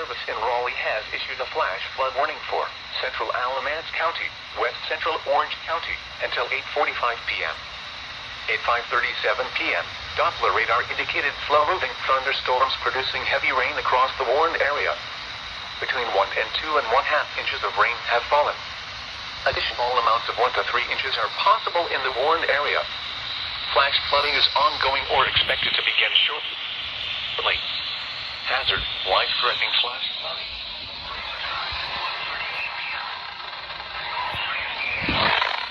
Service in Raleigh has issued a flash flood warning for Central Alamance County, West Central Orange County, until 8:45 p.m. At 5:37 p.m., Doppler radar indicated slow-moving thunderstorms producing heavy rain across the warned area. Between 1 and 2.5 inches of rain have fallen. Additional amounts of 1 to 3 inches are possible in the warned area. Flash flooding is ongoing or expected to begin shortly. Hazard, life-threatening flash flooding.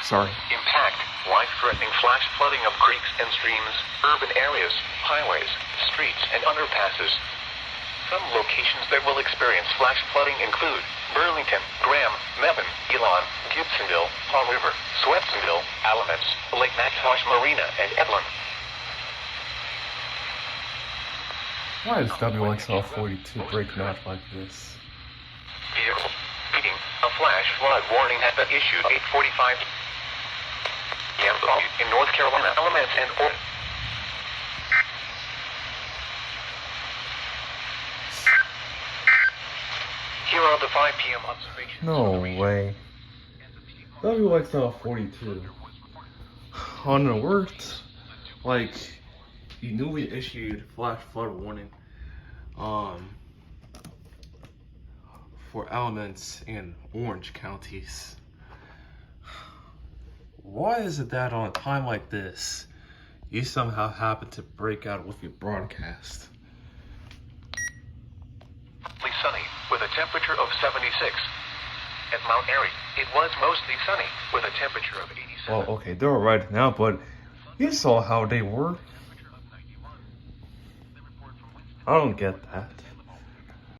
Sorry. Impact, life-threatening flash flooding of creeks and streams, urban areas, highways, streets, and underpasses. Some locations that will experience flash flooding include Burlington, Graham, Mebane, Elon, Gibsonville, Fall River, Swetsonville, Alamance, Lake Natchitoches Marina, and Edlin. Why is WXL42 breaking out like this? Vehicle speeding. A flash flood warning has been issued 8:45 p.m. in North Carolina, Alamance, and Oregon. Here are the 5 p.m. observations. No way. WXL42. Oh no, it worked. Like, you knew we issued flash flood warning for Alamance and Orange counties. Why is it that on a time like this, you somehow happen to break out with your broadcast? Sunny with a temperature of 76. At Mount Airy, it was mostly sunny with a temperature of 87. Well, okay, they're alright now, but you saw how they were. I don't get that.